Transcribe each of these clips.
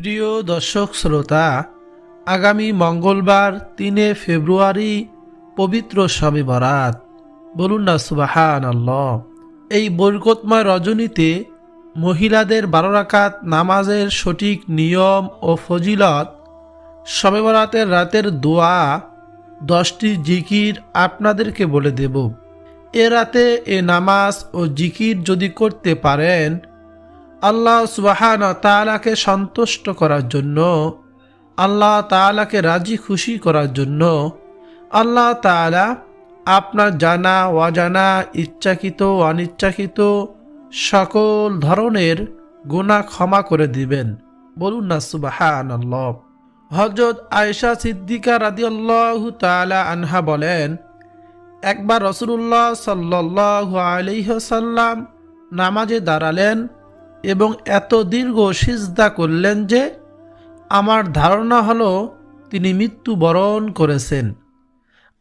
প্রিয় দর্শক শ্রোতা, আগামী মঙ্গলবার ৩ ফেব্রুয়ারি পবিত্র শবে বরাত। বলুন না সুবহানাল্লাহ। এই বরকতময় রজনীতে মহিলাদের ১২ রাকাত নামাজের সঠিক নিয়ম ও ফজিলত, শবে বরাতের রাতের দোয়া, 10টি জিকির আপনাদেরকে বলে দেব। এ রাতে এ নামাজ ও জিকির যদি করতে পারেন, আল্লাহ সুবহানাহু ওয়া তাআলাকে সন্তুষ্ট করার জন্য, আল্লাহ তাআলাকে রাজি খুশি করার জন্য আল্লাহ তাআলা আপনার জানা অজানা, ইচ্ছাকৃত অনিচ্ছাকৃত সকল ধরনের গুনাহ ক্ষমা করে দিবেন। বলুন না সুবহানাল্লাহ। হযরত আয়েশা সিদ্দিকা রাদিয়াল্লাহু তাআলা আনহা বলেন, একবার রাসূলুল্লাহ সাল্লাল্লাহু আলাইহি ওয়াসাল্লাম নামাজে দাঁড়ালেন এবং এত দীর্ঘ সিজদা করলেন যে আমার ধারণা হলো তিনি মৃত্যুবরণ করেছেন।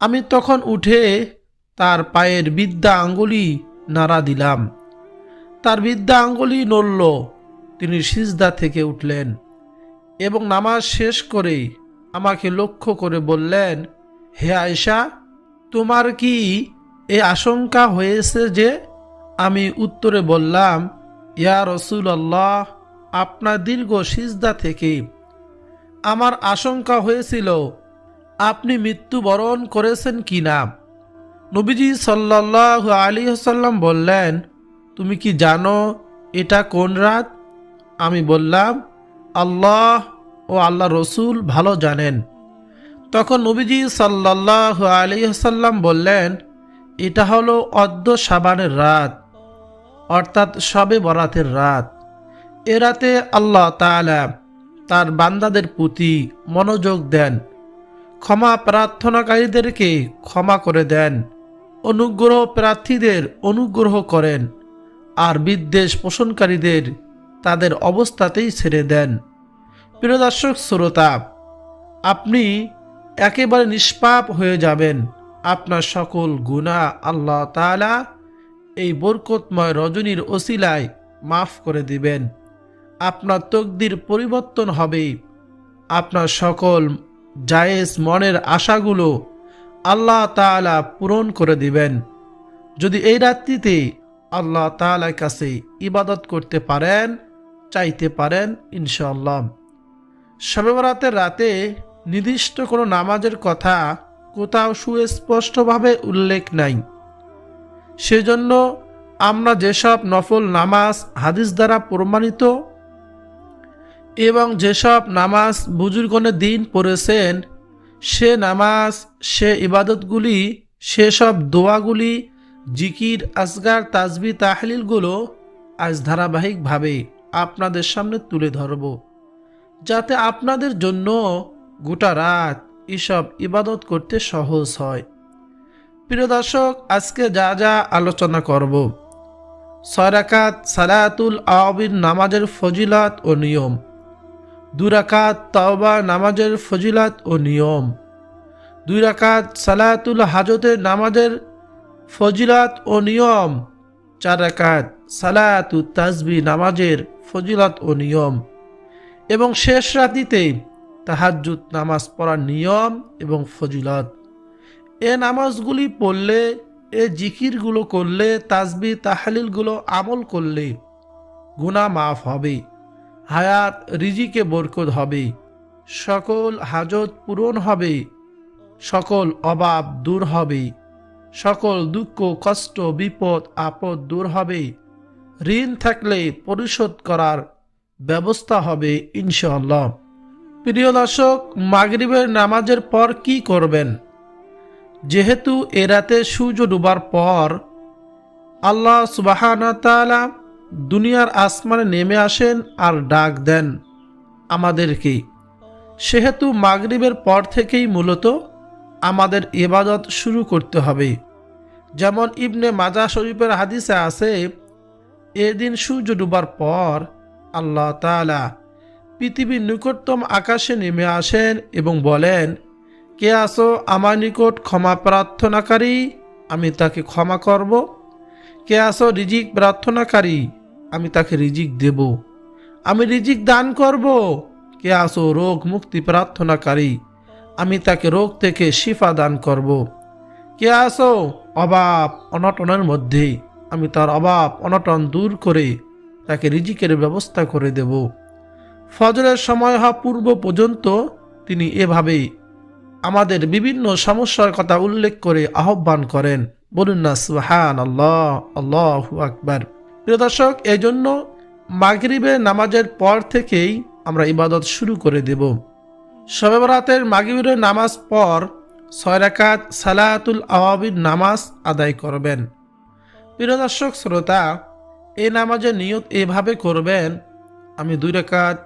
আমি তখন উঠে তার পায়ের বৃদ্ধা আঙ্গুলি নাড়া দিলাম। তার বৃদ্ধা আঙ্গুলি নড়ল। তিনি সিজদা থেকে উঠলেন এবং নামাজ শেষ করে আমাকে লক্ষ্য করে বললেন, হে আয়েশা, তোমার কি এ আশঙ্কা হয়েছে? যে আমি উত্তরে বললাম, ইয়া রাসূলুল্লাহ, আপনার দীর্ঘ সিজদা থেকে আমার আশঙ্কা হয়েছিল আপনি মৃত্যুবরণ করেছেন কিনা। নবীজি সাল্লাল্লাহু আলাইহি ওয়াসাল্লাম বললেন, তুমি কি জানো এটা কোন রাত? আমি বললাম, আল্লাহ ও আল্লাহ রসুল ভালো জানেন। তখন নবীজি সাল্লাল্লাহু আলাইহি ওয়াসাল্লাম বললেন, এটা হলো অদ্য শাবানের রাত, অর্থাৎ শবে বরাতের রাত। এ রাতে আল্লাহ তাআলা তার বান্দাদের প্রতি মনোযোগ দেন, ক্ষমা প্রার্থনাকারীদেরকে ক্ষমা করে দেন, অনুগ্রহ প্রার্থীদের অনুগ্রহ করেন, আর বিদ্বেষ পোষণকারীদের তাদের অবস্থাতেই ছেড়ে দেন। প্রিয় দর্শক শ্রোতা, আপনি একেবারে নিষ্পাপ হয়ে যাবেন। আপনার সকল গুনাহ আল্লাহ তাআলা এই বরকতময় রজনীর ওসিলায় মাফ করে দিবেন। আপনার তকদির পরিবর্তন হবে। আপনার সকল জায়েজ মনের আশাগুলো আল্লাহ তাআলা পূরণ করে দিবেন। যদি এই রাত্রিতে আল্লাহ তাআলার কাছে ইবাদত করতে পারেন, চাইতে পারেন, ইনশাআল্লাহ। শবে বরাতের রাতে নির্দিষ্ট কোনো নামাজের কথা কোথাও সুস্পষ্টভাবে উল্লেখ নাই। সেজন্য আমরা যেসব নফল নামাজ হাদিস দ্বারা প্রমাণিত এবং যেসব নামাজ বুজুর্গণের দিন পড়েছেন, সে নামাজ, সে ইবাদতগুলি, সেসব দোয়াগুলি, জিকির, আসগার, তাসবিহ, তাহলিলগুলো আজ ধারাবাহিকভাবে আপনাদের সামনে তুলে ধরব, যাতে আপনাদের জন্য গোটা রাত এসব ইবাদত করতে সহজ হয়। প্রিয় দর্শক, আজকে যা যা আলোচনা করব: 6 রাকাত সালাতুল আওয়াবিন নামাজের ফজিলত ও নিয়ম, 2 রাকাত তাওবা নামাজের ফজিলত ও নিয়ম, 2 রাকাত সালাতুল হাজতের নামাজের ফজিলত ও নিয়ম, 4 রাকাত সালাতুত তাসবিহ নামাজের ফজিলত ও নিয়ম, এবং শেষ রাতিতে তাহাজ্জুদ নামাজ পড়ার নিয়ম এবং ফজিলত। এ নামাজগুলি পড়লে, এ জিকিরগুলো করলে, তাসবিহ তাহলিলগুলো আমল করলে গুনাহ মাফ হবে, হায়াত রিজিকে বরকত হবে, সকল হাজত পূরণ হবে, সকল অভাব দূর হবে, সকল দুঃখ কষ্ট বিপদ আপদ দূর হবে, ঋণ থাকলে পরিশোধ করার ব্যবস্থা হবে ইনশাআল্লাহ। প্রিয় দর্শক, মাগরিবের নামাজের পর কি করবেন? যেহেতু এ রাতে সূর্য ডুবার পর আল্লাহ সুবহানাহু ওয়া তাআলা দুনিয়ার আসমানে নেমে আসেন আর ডাক দেন আমাদেরকে, সেহেতু মাগরিবের পর থেকেই মূলত আমাদের ইবাদত শুরু করতে হবে। যেমন ইবনে মাজাহ শরীফের হাদিসে আছে, এদিন সূর্য ডুবার পর আল্লাহ তাআলা পৃথিবীর নিকটতম আকাশে নেমে আসেন এবং বলেন, কে আসো আমার নিকট ক্ষমা প্রার্থনাকারী, আমি তাকে ক্ষমা করব। কে আসো রিজিক প্রার্থনাকারী, আমি তাকে রিজিক দেব। আমি রিজিক দান করব। কে আসো রোগ মুক্তি প্রার্থনাকারী, আমি তাকে রোগ থেকে শিফা দান করব। কে আসো অভাব অনটনের মধ্যে, আমি তার অভাব অনটন দূর করে তাকে রিজিকের ব্যবস্থা করে দেব। ফজরের সময় হওয়া পূর্ব পর্যন্ত তিনি এভাবে আমাদের বিভিন্ন সমস্যার কথা উল্লেখ করে আহ্বান করেন। বলুন না সুবহানাল্লাহ, আল্লাহু আকবার। প্রিয় দর্শক, এই জন্য মাগরিবের নামাজের পর থেকেই আমরা ইবাদত শুরু করে দেব। শবে বরাতের মাগরিবের নামাজ পর 6 রাকাত সালাতুল আওয়াবির নামাজ আদায় করবেন। প্রিয় দর্শক শ্রোতা, এই নামাজের নিয়ত এভাবে করবেন, আমি 2 রাকাত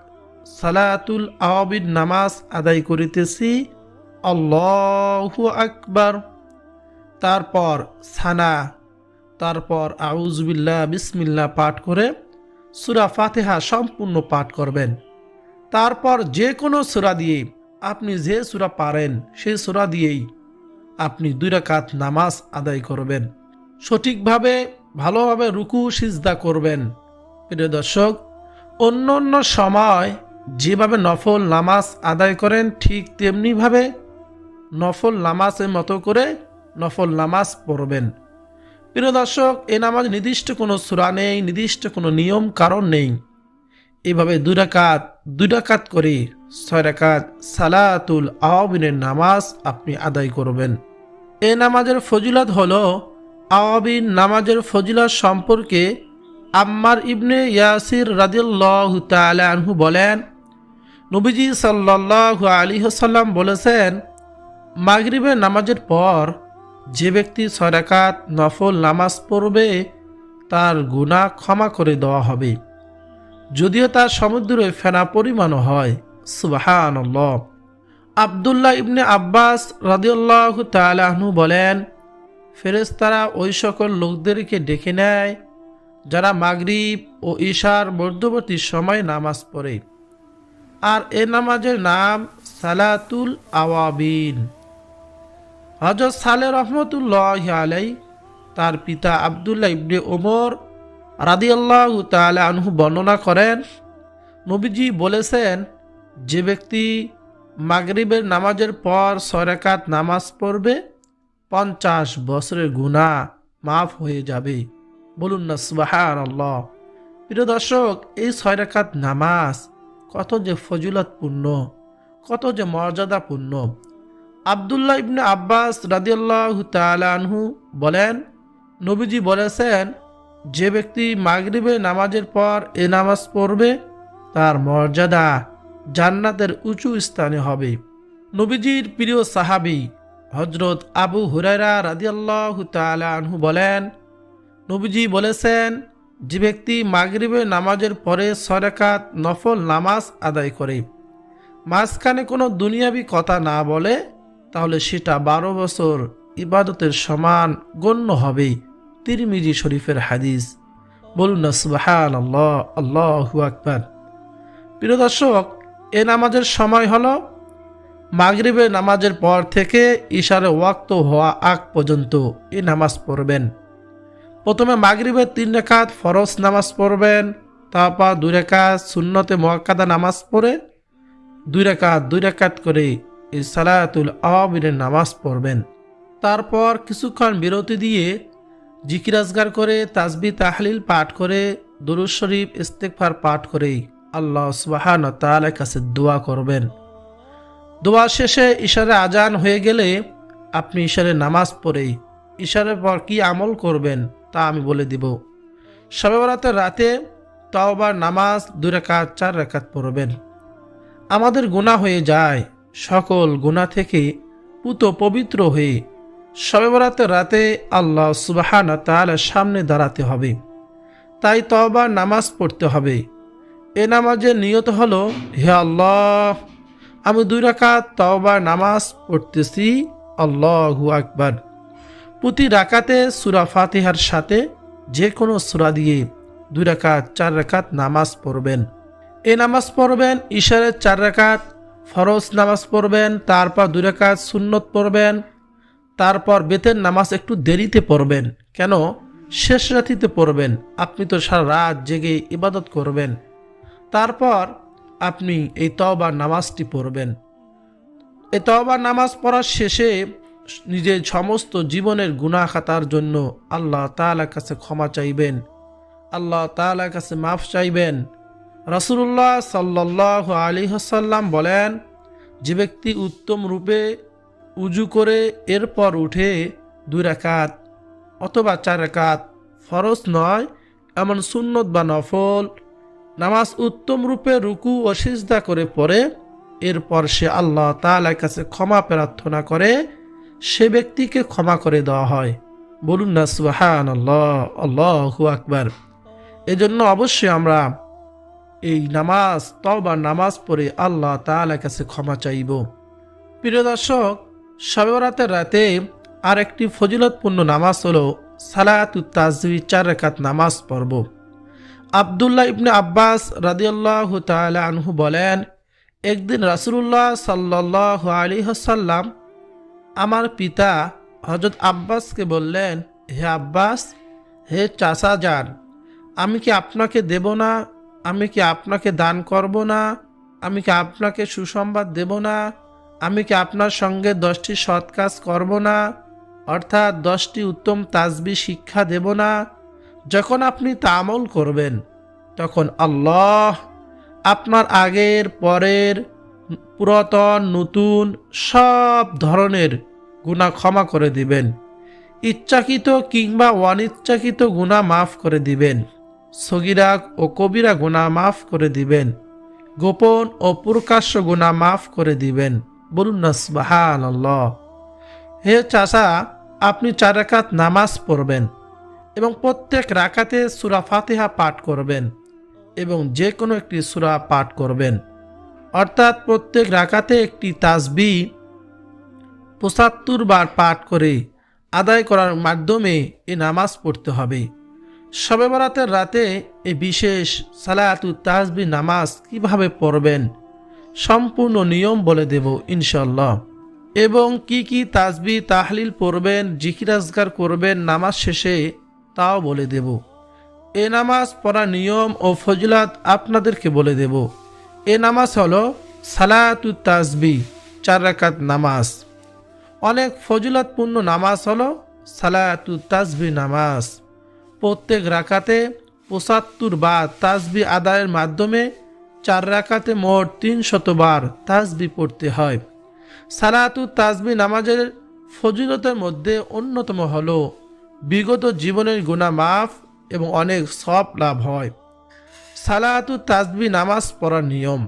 সালাতুল আওয়াবির নামাজ আদায় করিতেছি, আল্লাহু আকবার। তারপর সানা, তারপর আউযুবিল্লাহ বিসমিল্লাহ পাঠ করে সূরা ফাতিহা সম্পূর্ণ পাঠ করবেন। তারপর যে কোনো সূরা দিয়ে, আপনি যে সূরা পারেন সেই সূরা দিয়েই আপনি 2 রাকাত নামাজ আদায় করবেন। সঠিকভাবে ভালোভাবে রুকু সিজদা করবেন। প্রিয় দর্শক, অন্য অন্য সময় যেভাবে নফল নামাজ আদায় করেন ঠিক তেমনিভাবে নফল নামাজের মতো করে নফল নামাজ পড়বেন। প্রিয় দর্শক, এই নামাজ নির্দিষ্ট কোনো সূরা নেই, নির্দিষ্ট কোনো নিয়ম কারণ নেই। এইভাবে 2 রাকাত করে 6 রাকাত সালাতুল আওয়াবিনের নামাজ আপনি আদায় করবেন। এই নামাজের ফজিলত হলো, আওয়াবিন নামাজের ফজিলত সম্পর্কে আম্মার ইবনে ইয়াসির রাদিয়াল্লাহু তাআলা আনহু বলেন, নবীজি সাল্লাল্লাহু আলাইহি ওয়াসাল্লাম বলেছেন, মাগরিবের নামাজের পর যে ব্যক্তি 6 রাকাত নফল নামাজ পড়বে তার গুনাহ ক্ষমা করে দেওয়া হবে, যদিও তার সমুদ্রের ফেনা পরিমাণও হয়। সুবহানাল্লাহ। আব্দুল্লাহ ইবনে আব্বাস রাদিয়াল্লাহু তাআলা আনহু বলেন, ফেরেশতারা ওই সকল লোকদেরকে ডেকে নেয় যারা মাগরিব ও ঈশার মধ্যবর্তী সময় নামাজ পড়ে, আর এ নামাজের নাম সালাতুল আওয়াবিন। হযরত সালেহ রাহমাতুল্লাহি আলাইহি তার পিতা আব্দুল্লাহ ইবনে ওমর রাদিয়াল্লাহু তাআলা আনহু বর্ণনা করেন, নবীজি বলেছেন, যে ব্যক্তি মাগরিবের নামাজের পর 6 রাকাত নামাজ পড়বে 50 বছরের গুনাহ মাফ হয়ে যাবে। বলুন না সুবহানাল্লাহ। প্রিয় দর্শক, এই 6 রাকাত নামাজ কত যে ফজিলতপূর্ণ, কত যে মর্যাদাপূর্ণ। আব্দুল্লাহ ইবনে আব্বাস রাদিয়াল্লাহু তাআলা আনহু বলেন, নবীজি বলেছেন, যে ব্যক্তি মাগরিবের নামাজের পর এ নামাজ পড়বে তার মর্যাদা জান্নাতের উঁচু স্থানে হবে। নবীজির প্রিয় সাহাবী হযরত আবু হুরায়রা রাদিয়াল্লাহু তাআলা আনহু বলেন, নবীজি বলেছেন, যে ব্যক্তি মাগরিবের নামাজের পরে 6 রাকাত নফল নামাজ আদায় করে, মাঝখানে কোনো দুনিয়াবি কথা না বলে, তাহলে সেটা 12 বছর ইবাদতের সমান গণ্য হবে। তিরমিজি শরীফের হাদিস। বলুন না সুবহানাল্লাহ, আল্লাহু আকবার। প্রিয় দর্শক, এ নামাজের সময় হলো মাগরিবের নামাজের পর থেকে ইশার ওয়াক্ত হওয়া আগ পর্যন্ত এই নামাজ পড়বেন। প্রথমে মাগরিবের 3 রাকাত ফরজ নামাজ পড়বেন, তারপর 2 রাকাত সুন্নতে মুআক্কাদা নামাজ পড়ে 2 রাকাত করে এই সালাতুল আওয়াবিনের নামাজ পড়বেন। তারপর কিছুক্ষণ বিরতি দিয়ে জিকির আজগার করে তাসবিহ তাহলিল পাঠ করে দুরূদ শরীফ ইস্তেগফার পাঠ করে আল্লাহ সুবহানাহু ওয়া তাআলার কাছে দোয়া করবেন। দোয়া শেষে ইশারে আজান হয়ে গেলে আপনি ইশারে নামাজ পড়ে ইশারের পর কি আমল করবেন তা আমি বলে দিব। শবে বরাতের রাতে তাওবার নামাজ 2 রাকাত 4 রাকাত পড়বেন। আমাদের গুনাহ হয়ে যায়, সকল গুনাহ থেকে পুত পবিত্র হয়ে শবে বরাতের রাতে আল্লাহ সুবহানাহু ওয়া তাআলার সামনে দাঁড়াতে হবে, তাই তাওবার নামাজ পড়তে হবে। এ নামাজের নিয়ত হলো, হে আল্লাহ, আমি 2 রাকাত তাওবার নামাজ পড়তেছি, আল্লাহু আকবার। প্রতি রাকাতে সূরা ফাতিহার সাথে যে কোনো সূরা দিয়ে 2 রাকাত 4 রাকাত নামাজ পড়বেন। এই নামাজ পড়বেন, ইশারের 4 রাকাত ফরজ নামাজ পড়বেন, তারপর 2 রাকাত সুন্নত পড়বেন, তারপর বেতের নামাজ একটু দেরিতে পড়বেন। কেন? শেষ রাতিতে পড়বেন, আপনি তো সারা রাত জেগে ইবাদত করবেন। তারপর আপনি এই তওবার নামাজটি পড়বেন। এই তওবার নামাজ পড়ার শেষে নিজের সমস্ত জীবনের গুনাহ খাতার জন্য আল্লাহ তাআলার কাছে ক্ষমা চাইবেন, আল্লাহ তাআলার কাছে মাফ চাইবেন। রাসূলুল্লাহ সাল্লাল্লাহু আলাইহি ওয়াসাল্লাম বলেন, যে ব্যক্তি উত্তম রূপে উজু করে এরপর উঠে 2 রাকাত অথবা 4 রাকাত ফরজ নয় এমন সুন্নত বা নফল নামাজ উত্তম রূপে রুকু ও সিজদা করে পড়ে, এরপর সে আল্লাহ তাআলার কাছে ক্ষমা প্রার্থনা করে, সে ব্যক্তিকে ক্ষমা করে দেওয়া হয়। বলুন না সুবহানাল্লাহ, আল্লাহু আকবার। এজন্য অবশ্যই আমরা এই নামাজ তওবার নামাজ পড়ে আল্লাহ তাআলার কাছে ক্ষমা চাইব। প্রিয় দর্শক, শবে বরাতের রাতে আরেকটি ফজিলতপূর্ণ নামাজ হলো সালাতুত তাসবিহ 4 রাকাত নামাজ পড়ব। আব্দুল্লাহ ইবনে আব্বাস রাদিয়াল্লাহু তাআলা আনহু বলেন, একদিন রাসূলুল্লাহ সাল্লাল্লাহু আলাইহি ওয়াসাল্লাম আমার পিতা হযরত আব্বাসকে বললেন, হে আব্বাস, হে চাচা যান, আমি কি আপনাকে দেব না? আমি কি আপনাকে দান করব না? আমি কি আপনাকে সুসংবাদ দেব না? আমি কি আপনার সঙ্গে 10টি সৎ কাজ করব না? অর্থাৎ 10টি উত্তম তাসবিহ শিক্ষা দেব না? যখন আপনি তা আমল করবেন তখন আল্লাহ আপনার আগের পরের পুরাতন নতুন সব ধরনের গুনাহ ক্ষমা করে দিবেন। ইচ্ছাকৃত কিংবা অনিচ্ছাকৃত গুনাহ মাফ করে দিবেন। সগীরা ও কবিরা গুনাহ মাফ করে দিবেন। গোপন ও প্রকাশ্য গুনাহ মাফ করে দিবেন। বলুন না সুবহানাল্লাহ। হে চাচা, আপনি 4 রাকাত নামাজ পড়বেন এবং প্রত্যেক রাকাতে সূরা ফাতিহা পাঠ করবেন এবং যে কোনো একটি সূরা পাঠ করবেন। অর্থাৎ প্রত্যেক রাকাতে একটি তাসবিহ 75 বার পাঠ করে আদায় করার মাধ্যমে এই নামাজ পড়তে হবে। শবে বরাতের রাতে এই বিশেষ সালাতুত তাসবিহ নামাজ কিভাবে পড়বেন সম্পূর্ণ নিয়ম বলে দেব ইনশাআল্লাহ, এবং কি কি তাসবিহ তাহলিল পড়বেন, জিকির আজকার করবেন নামাজ শেষে তাও বলে দেব। এ নামাজ পড়ার নিয়ম ও ফজিলত আপনাদেরকে বলে দেব। এ নামাজ হলো সালাতুত তাসবিহ 4 রাকাত নামাজ। অনেক ফজিলতপূর্ণ নামাজ হলো সালাতুত তাসবিহ নামাজ। প্রত্যেক রাকাতে 75 বার তাসবিহ আদায়ের মাধ্যমে 4 রাকাতে মোট 300 বার তাসবিহ পড়তে হয়। সালাতুত তাসবিহ নামাজের ফজিলতের মধ্যে অন্যতম হলো বিগত জীবনের গুনাহ মাফ এবং অনেক সওয়াব লাভ হয়। সালাতুত তাসবিহ নামাজ পড়ার নিয়ম,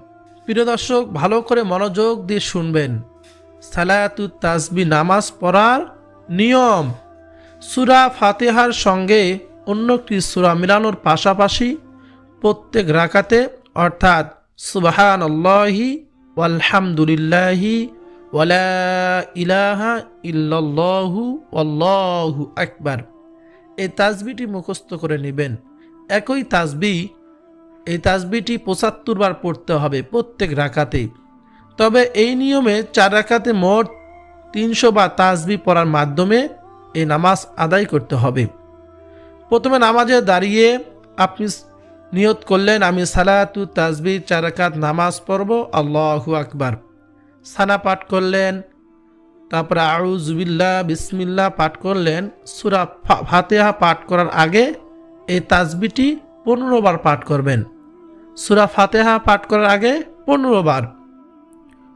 প্রিয় দর্শক ভালো করে মনোযোগ দিয়ে শুনবেন। সালাতুত তাসবিহ নামাজ পড়ার নিয়ম, সূরা ফাতিহার সঙ্গে অন্য একটি সূরা মিলানোর পাশাপাশি প্রত্যেক রাকাতে অর্থাৎ সুবহানাল্লাহি ওয়ালহামদুলিল্লাহি ওয়ালা ইলাহা ইল্লাল্লাহু আল্লাহু আকবার এই তাসবিহটি মুখস্থ করে নেবেন। একই তাসবিহ, এই তাসবিহটি 75 বার পড়তে হবে প্রত্যেক রাকাতে। তবে এই নিয়মে 4 রাকাতে মোট 300 বার তাসবিহ পড়ার মাধ্যমে এই নামাজ আদায় করতে হবে। প্রথমে নামাজে দাঁড়িয়ে আপনি নিয়ত করলেন, আমি সালাতুত তাসবিহ 4 রাকাত নামাজ পড়ব, আল্লাহু আকবার। সানা পাঠ করলেন, তারপরে আউযু বিল্লাহ বিসমিল্লাহ পাঠ করলেন। সূরা ফাতিহা পাঠ করার আগে এই তাসবিহটি 15 বার পাঠ করবেন। সূরা ফাতিহা পাঠ করার আগে 15 বার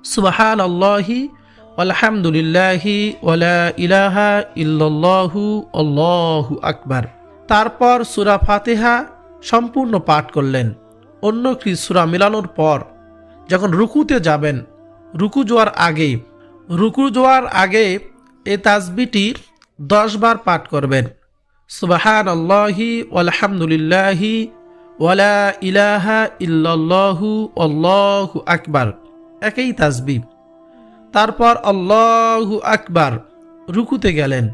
সুবহানাল্লাহি আলহামদুলিল্লাহি ওয়ালা ইলাহা ইল্লাল্লাহু আল্লাহু আকবার। তারপর সূরা ফাতিহা সম্পূর্ণ পাঠ করলেন। অন্য একটি সূরা মিলানোর পর যখন রুকুতে যাবেন, রুকু যাওয়ার আগে এই তাসবিহটি 10 বার পাঠ করবেন। সুবহানাল্লাহি আলহামদুলিল্লাহি ওয়ালা ইলাহা ইল্লাল্লাহু আল্লাহু আকবার, একই তাসবিহ। তারপর আল্লাহু আকবার, রুকুতে গেলেন।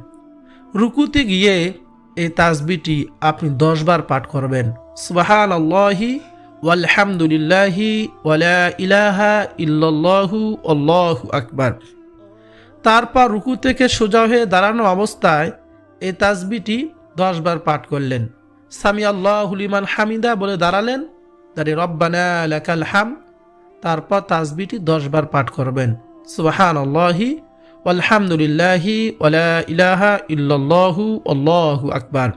রুকুতে গিয়ে এই তাসবিহটি আপনি 10 বার পাঠ করবেন। সুবহানাল্লাহি ওয়ালহামদুলিল্লাহি ওয়ালা ইলাহা ইল্লাল্লাহু আল্লাহু আকবার। তারপর রুকু থেকে সোজা হয়ে দাঁড়ানো অবস্থায় এই তাসবিহটি 10 বার পাঠ করলেন। সামি আল্লাহু লিমান হামিদা বলে দাঁড়ালেন, দাঁড়িয়ে রব্বানা লাকাল হামদ তারপর তাসবিহটি 10 বার পাঠ করবেন। সুবহানাল্লাহি আলহামদুলিল্লাহি ওয়ালা ইলাহা ইল্লাল্লাহু আল্লাহু আকবার।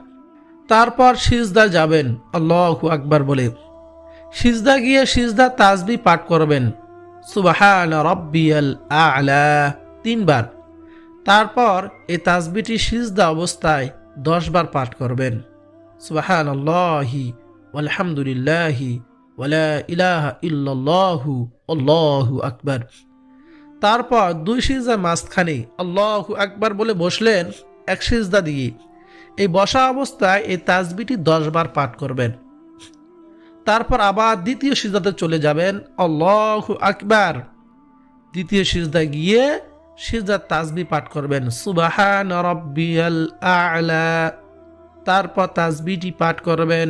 তারপর সিজদা যাবেন আল্লাহু আকবার বলে। সিজদা গিয়ে সিজদা তাসবিহ পাঠ করবেন সুবহান রাব্বিয়াল আ'লা 3 বার। তারপর এই তাসবিহটি সিজদা অবস্থায় 10 বার পাঠ করবেন। সুবহানাল্লাহি আলহামদুলিল্লাহি ওয়ালা ইলাহা ইল্লাল্লাহু আল্লাহু আকবার। তারপর 2 সিজদার মাঝখানে আল্লাহু আকবার বলে বসলেন এক সিজদা দিয়ে। এই বসা অবস্থায় এই তাসবিহটি 10 বার পাঠ করবেন। তারপর আবার দ্বিতীয় সিজদাতে চলে যাবেন আল্লাহু আকবার। দ্বিতীয় সিজদায় গিয়ে সিজদার তাসবিহ পাঠ করবেন সুবহান রাব্বিয়াল আ'লা। তারপর তাসবিহটি পাঠ করবেন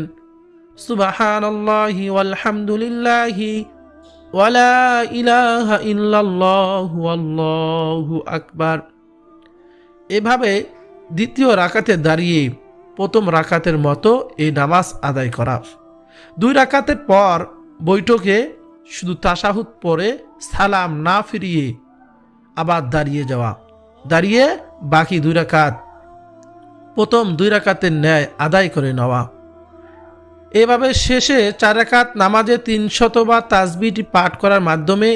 সুবহানাল্লাহি ওয়ালহামদুলিল্লাহি ওয়ালা ইলাহা ইল্লাল্লাহু আল্লাহু আকবার। এভাবে দ্বিতীয় রাকাতে দাঁড়িয়ে প্রথম রাকাতের মতো এই নামাজ আদায় করা। 2 রাকাতের পর বৈঠকে শুধু তাশাহুদ পড়ে সালাম না ফিরিয়ে আবার দাঁড়িয়ে যাওয়া। দাঁড়িয়ে বাকি 2 রাকাত প্রথম 2 রাকাতের ন্যায় আদায় করে নেওয়া। এভাবে শেষে 4 রাকাত নামাজে 300 বার তাসবিহটি পাঠ করার মাধ্যমে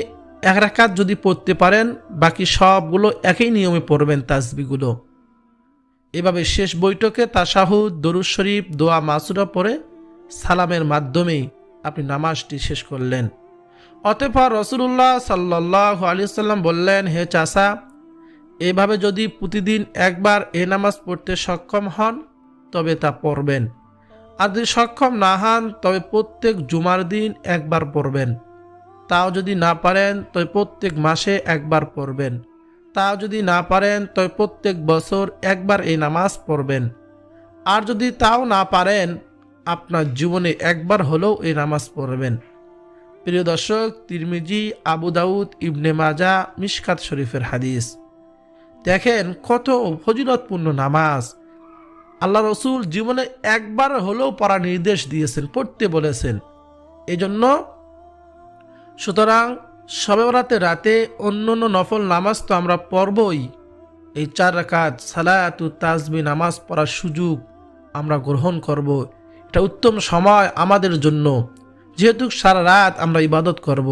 1 রাকাত যদি পড়তে পারেন, বাকি সবগুলো একই নিয়মে পড়বেন তাসবিহগুলো। এভাবে শেষ বৈঠকে তাশাহুদ, দরুদ শরীফ, দোয়া মাসুরা পড়ে সালামের মাধ্যমে আপনি নামাজটি শেষ করলেন। অতঃপর রাসূলুল্লাহ সাল্লাল্লাহু আলাইহি সাল্লাম বললেন, হে চাচা, এভাবে যদি প্রতিদিন একবার এ নামাজ পড়তে সক্ষম হন তবে তা পড়বেন, আর যদি সক্ষম না হন তবে প্রত্যেক জুমার দিন একবার পড়বেন। তাও যদি না পারেন তবে প্রত্যেক মাসে একবার পড়বেন। তাও যদি না পারেন তবে প্রত্যেক বছর একবার এই নামাজ পড়বেন। আর যদি তাও না পারেন আপনার জীবনে একবার হলেও এই নামাজ পড়বেন। প্রিয় দর্শক, তিরমিজি, আবু দাউদ, ইবনে মাজা, মিশকাত শরীফের হাদিস। দেখেন কত ফজিলতপূর্ণ নামাজ। আল্লাহ রসুল জীবনে একবার হলেও পড়ার নির্দেশ দিয়েছেন, পড়তে বলেছেন। এজন্য সুতরাং শবে বরাতের রাতে অন্য নফল নামাজ তো আমরা পড়বই, এই 4 রাকাত সালাতু তাসবিহ নামাজ পড়ার সুযোগ আমরা গ্রহণ করব। এটা উত্তম সময় আমাদের জন্য, যেহেতু সারা রাত আমরা ইবাদত করব।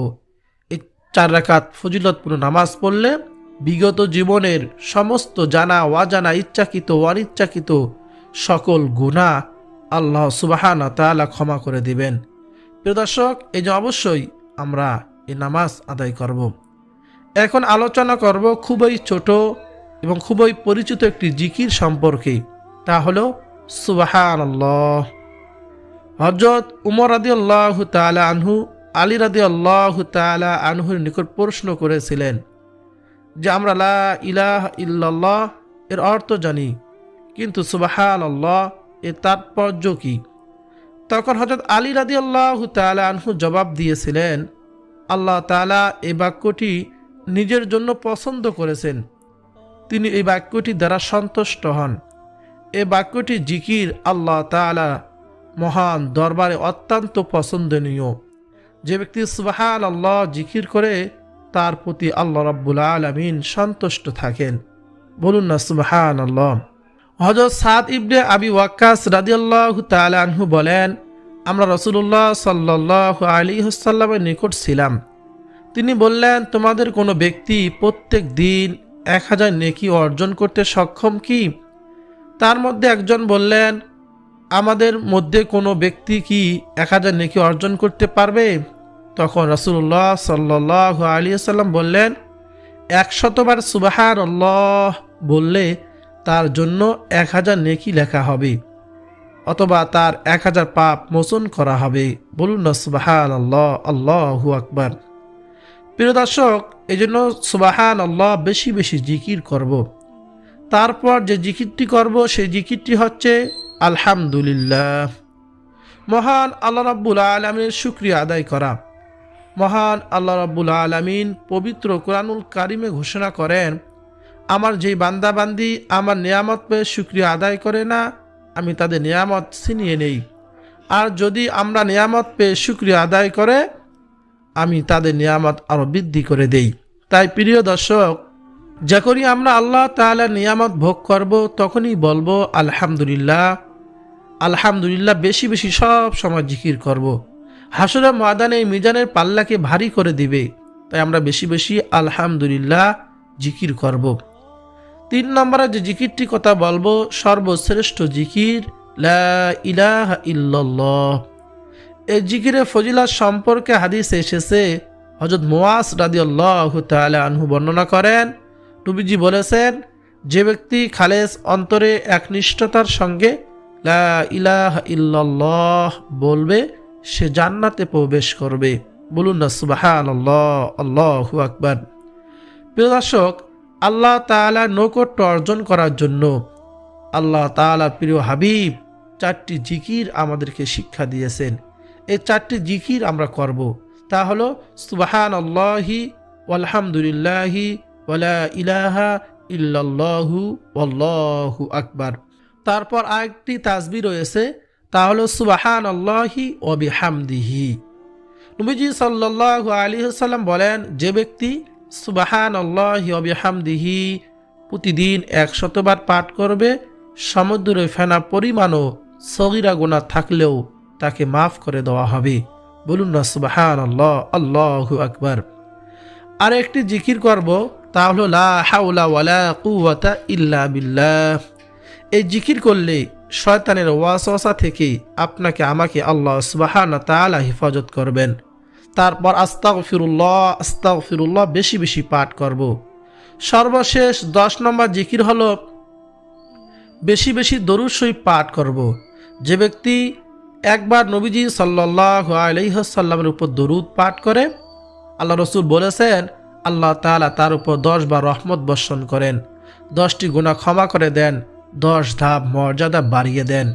এই 4 রাকাত ফজিলতপূর্ণ নামাজ পড়লে বিগত জীবনের সমস্ত জানা অজানা, ইচ্ছাকৃত অনিচ্ছাকৃত সকল গুনাহ আল্লাহ সুবহানাহু ওয়া তাআলা ক্ষমা করে দিবেন। প্রিয় দর্শক, এই যে অবশ্যই আমরা এই নামাজ আদায় করব। এখন আলোচনা করব খুবই ছোট এবং খুবই পরিচিত একটি জিকির সম্পর্কে, তা হলো সুবহানাল্লাহ। হযরত উমর রাদিয়াল্লাহু তাআলা আনহু আলী রাদিয়াল্লাহু তাআলা আনহুর নিকট প্রশ্ন করেছিলেন যে আমরা লা ইলাহা ইল্লাল্লাহ এর অর্থ জানি, কিন্তু সুবহানাল্লাহ এর তাৎপর্য কি? তখন হযরত আলী রাদিয়াল্লাহু তাআলা আনহু জবাব দিয়েছিলেন, আল্লাহ তাআলা এই বাক্যটি নিজের জন্য পছন্দ করেছেন, তিনি এই বাক্যটি দ্বারা সন্তুষ্ট হন। এই বাক্যটি জিকির আল্লাহ তাআলা মহান দরবারে অত্যন্ত পছন্দনীয়। যে ব্যক্তি সুবহানাল্লাহ জিকির করে তার প্রতি আল্লাহ রাব্বুল আলামিন সন্তুষ্ট থাকেন। বলুন না সুবহানাল্লাহ। হযরত সাদ ইবনে আবি ওয়াক্কাস রাদিয়াল্লাহু তাআলা আনহু বলেন, আমরা রাসূলুল্লাহ সাল্লাল্লাহু আলাইহি ওয়াসাল্লামের নিকট ছিলাম। তিনি বললেন, তোমাদের কোনো ব্যক্তি প্রত্যেক দিন 1000 নেকি অর্জন করতে সক্ষম কি? তার মধ্যে একজন বললেন, আমাদের মধ্যে কোনো ব্যক্তি কি 1000 নেকি অর্জন করতে পারবে? তখন রাসূলুল্লাহ সাল্লাল্লাহু আলাইহি ওয়াসাল্লাম বললেন, 100 বার সুবহানাল্লাহ বললে তার জন্য 1000 নেকি লেখা হবে, অথবা তার 1000 পাপ মোচন করা হবে। বলুন না সুবহানাল্লাহ, আল্লাহু আকবার। প্রিয় দর্শক, এই জন্য সুবহানাল্লাহ বেশি বেশি জিকির করব। তারপর যে জিকিরটি করব সেই জিকিরটি হচ্ছে আলহামদুলিল্লাহ। মহান আল্লাহ রাব্বুল আলামিনের শুকরিয়া আদায় করা। মহান আল্লাহ রাব্বুল আলামিন পবিত্র কোরআনুল কারিমে ঘোষণা করেন, আমার যেই বান্দাবান্দি আমার নিয়ামত পেয়ে শুকরিয়া আদায় করে না, আমি তাদের নিয়ামত ছিনিয়ে নেই। আর যদি আমরা নিয়ামত পেয়ে শুকরিয়া আদায় করে আমি তাদের নিয়ামত আরো বৃদ্ধি করে দেই। তাই প্রিয় দর্শক, যখনই আমরা আল্লাহ তাআলার নিয়ামত ভোগ করব তখনই বলবো আলহামদুলিল্লাহ, আলহামদুলিল্লাহ, বেশি বেশি সব সময় জিকির করব। হাসরের ময়দানে এই মিজানের পাল্লাকে ভারী করে দিবে, তাই আমরা বেশি বেশি আলহামদুলিল্লাহ জিকির করব। 3 নম্বরে যে জিকিরটি কথা বলবো, সর্বশ্রেষ্ঠ জিকির লা ইলাহা ইল্লাল্লাহ। এই জিকিরের ফজিলত সম্পর্কে হাদিসে এসেছে। হযরত মুআজ রাদিয়াল্লাহু তাআলা আনহু বর্ণনা করেন, নবীজি বলেছেন, যে ব্যক্তি খালেস অন্তরে একনিষ্ঠতার সঙ্গে লা ইলাহা ইল্লাল্লাহ বলবে সে জান্নাতে প্রবেশ করবে। বলুন না সুবহানাল্লাহ, আল্লাহু আকবার। প্রিয় দর্শক, আল্লাহ তাআলার নৈকট্য অর্জন করার জন্য আল্লাহ তাআলার প্রিয় হাবিব 4টি জিকির আমাদেরকে শিক্ষা দিয়েছেন। এই 4টি জিকির আমরা করব। তা হলো সুবহানাল্লাহি ওয়ালহামদুলিল্লাহি ওয়ালা ইলাহা ইল্লাল্লাহু ওয়াল্লাহু আকবার। তারপর আরেকটি তাসবিহ রয়েছে, তা হলো সুবহানাল্লাহি ওয়া বিহামদিহি। নবীজি সাল্লাল্লাহু আলাইহি ওয়াসাল্লাম বলেন, যে ব্যক্তি সুবহানাল্লাহি ওয়া বিহামদিহি প্রতিদিন 100 বার পাঠ করবে, সমুদ্রের ফেনা পরিমাণও সগীরা গুনাহ থাকলেও তাকে মাফ করে দেওয়া হবে। বলুন না সুবহানাল্লাহ, আল্লাহু আকবার। আর একটি জিকির করব, তা হলো লা হাওলা ওয়ালা কুওয়াতা ইল্লা বিল্লাহ। এই জিকির করলে শয়তানের ওয়াসওয়াসা থেকে আপনাকে আমাকে আল্লাহ সুবহানাহু ওয়া তাআলা হেফাজত করবেন। তারপর আস্তাগফিরুল্লাহ, আস্তাগফিরুল্লাহ বেশি বেশি পাঠ করব। সর্বশেষ 10 নম্বর জিকির হলো বেশি বেশি দরুদ শরীফ পাঠ করব। যে ব্যক্তি একবার নবীজি সাল্লাল্লাহু আলাইহি ওয়াসাল্লামের উপর দরুদ পাঠ করে, আল্লাহ রাসূল বলেছেন আল্লাহ তাআলা তার উপর 10 বার রহমত বর্ষণ করেন, 10টি গুনাহ ক্ষমা করে দেন, 10 ধাপ মর্যাদা বাড়িয়ে দেন।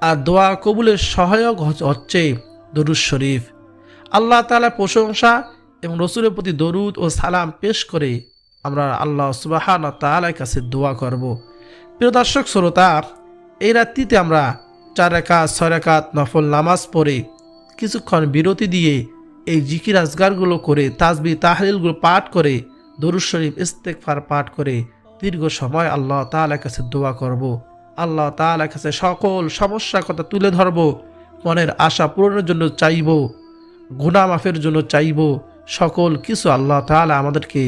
আর দোয়া কবুলের সহায়ক হচ্ছে দরুদ শরীফ। আল্লাহ তাআলার প্রশংসা এবং রাসূলের প্রতি দরুদ ও সালাম পেশ করে আমরা আল্লাহ সুবহানাহু ওয়া তাআলার কাছে দোয়া করব। প্রিয় দর্শক শ্রোতা, এই রাত্রিতে আমরা 4 রাকাত 6 রাকাত নফল নামাজ পড়ে কিছুক্ষণ বিরতি দিয়ে এই জিকির আজগারগুলো করে, তাসবিহ তাহলিলগুলো পাঠ করে, দরুদ শরীফ ইস্তেগফার পাঠ করে দীর্ঘ সময় আল্লাহ তাআলার কাছে দোয়া করব। আল্লাহ তাআলার কাছে সকল সমস্যার কথা তুলে ধরব, মনের আশা পূরণের জন্য চাইব, গুনাহ মাফের জন্য চাইব। সকল কিছু আল্লাহ তাআলা আমাদেরকে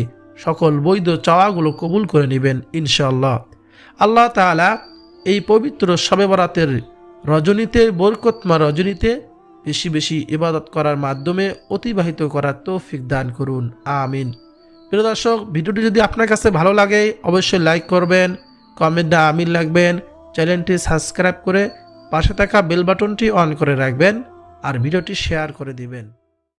সকল বৈধ চাওয়াগুলো কবুল করে নেবেন ইনশাআল্লাহ। আল্লাহ তাআলা এই পবিত্র শবে বরাতের রজনীতে, বরকতময় রজনীতে বেশি বেশি ইবাদত করার মাধ্যমে অতিবাহিত করার তৌফিক দান করুন, আমিন। প্রিয় দর্শক, ভিডিওটি যদি আপনার কাছে ভালো লাগে অবশ্যই লাইক করবেন, কমেন্টে আমিন লিখবেন, চ্যানেলটি সাবস্ক্রাইব করে পাশে থাকা বেল বাটনটি অন করে রাখবেন আর ভিডিওটি শেয়ার করে দিবেন।